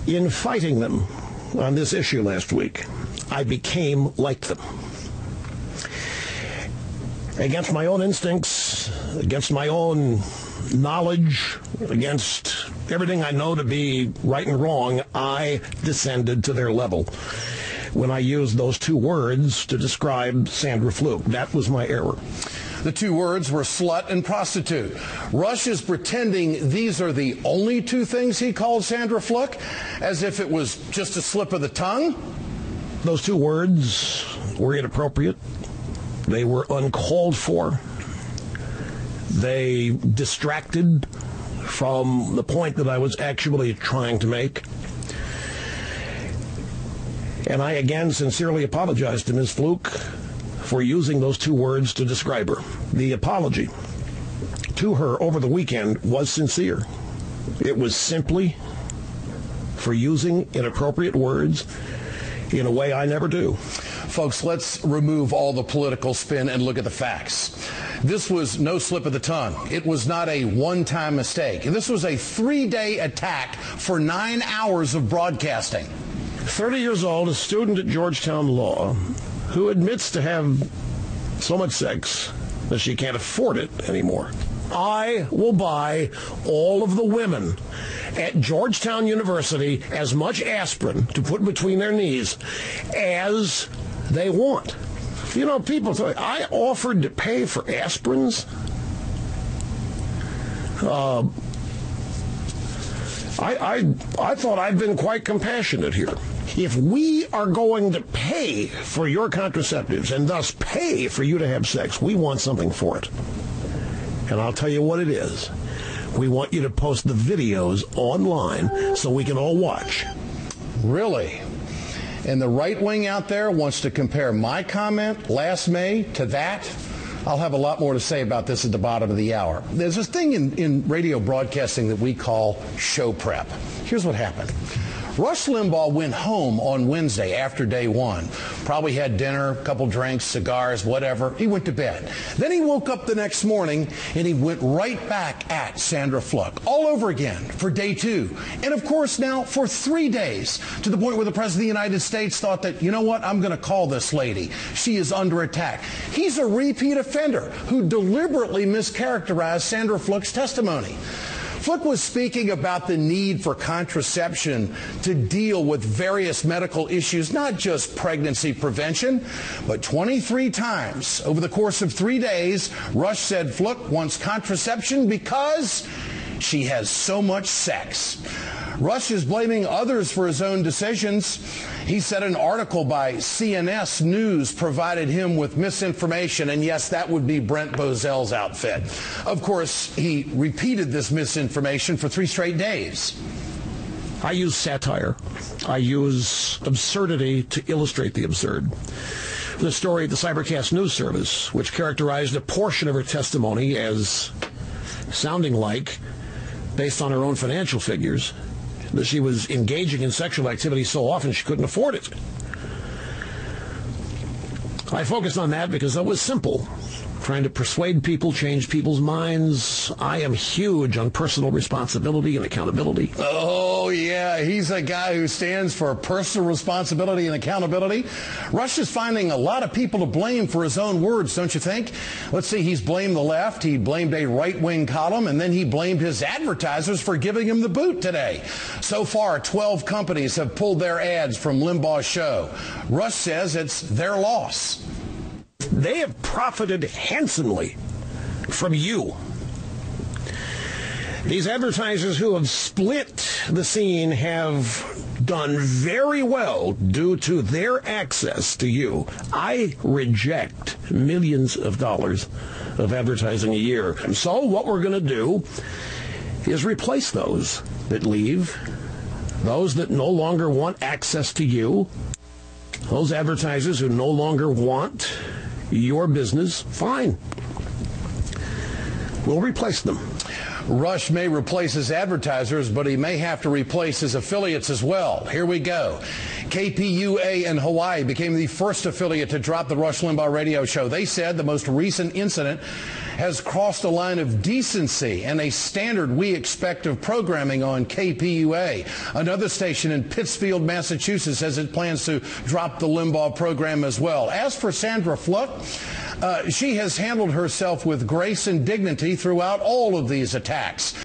In fighting them on this issue last week, I became like them. Against my own instincts, against my own knowledge, against everything I know to be right and wrong, I descended to their level when I used those two words to describe Sandra Fluke. That was my error. The two words were slut and prostitute. Rush is pretending these are the only two things he called Sandra Fluke, as if it was just a slip of the tongue. Those two words were inappropriate. They were uncalled for. They distracted from the point that I was actually trying to make. And I again sincerely apologize to Ms. Fluke for using those two words to describe her. The apology to her over the weekend was sincere. It was simply for using inappropriate words in a way I never do. Folks, let's remove all the political spin and look at the facts. This was no slip of the tongue. It was not a one-time mistake. This was a 3-day attack for 9 hours of broadcasting. 30 years old, a student at Georgetown Law, who admits to have so much sex that she can't afford it anymore. I will buy all of the women at Georgetown University as much aspirin to put between their knees as they want. You know, people say, I offered to pay for aspirins. I thought I'd been quite compassionate here. If we are going to pay for your contraceptives and thus pay for you to have sex, we want something for it. And I'll tell you what it is. We want you to post the videos online so we can all watch. Really? And the right wing out there wants to compare my comment last May to that? I'll have a lot more to say about this at the bottom of the hour. There's this thing in radio broadcasting that we call show prep. Here's what happened. Rush Limbaugh went home on Wednesday after day one. Probably had dinner, a couple drinks, cigars, whatever. He went to bed. Then he woke up the next morning and he went right back at Sandra Fluke all over again for day two. And of course now for 3 days, to the point where the President of the United States thought that, you know what, I'm going to call this lady. She is under attack. He's a repeat offender who deliberately mischaracterized Sandra Fluke's testimony. Fluke was speaking about the need for contraception to deal with various medical issues, not just pregnancy prevention, but 23 times over the course of 3 days, Rush said Fluke wants contraception because she has so much sex. Rush is blaming others for his own decisions. He said an article by CNS News provided him with misinformation, and yes, that would be Brent Bozell's outfit. Of course, he repeated this misinformation for 3 straight days. I use satire. I use absurdity to illustrate the absurd. The story at the Cybercast News Service, which characterized a portion of her testimony as sounding like, based on her own financial figures, that she was engaging in sexual activity so often she couldn't afford it. I focused on that because that was simple. Trying to persuade people, change people's minds. I am huge on personal responsibility and accountability. Oh, yeah. He's a guy who stands for personal responsibility and accountability. Rush is finding a lot of people to blame for his own words, don't you think? Let's see. He's blamed the left. He blamed a right-wing column, and then he blamed his advertisers for giving him the boot today. So far, 12 companies have pulled their ads from Limbaugh's show. Rush says it's their loss. They have profited handsomely from you. These advertisers who have split the scene have done very well due to their access to you. I reject millions of dollars of advertising a year. And so what we're going to do is replace those that leave, those that no longer want access to you, those advertisers who no longer want your business. Fine. We'll replace them. Rush may replace his advertisers, but he may have to replace his affiliates as well. Here we go. KPUA in Hawaii became the first affiliate to drop the Rush Limbaugh radio show. They said the most recent incident has crossed a line of decency and a standard we expect of programming on KPUA. Another station in Pittsfield, Massachusetts, says it plans to drop the Limbaugh program as well. As for Sandra Fluck, she has handled herself with grace and dignity throughout all of these attacks.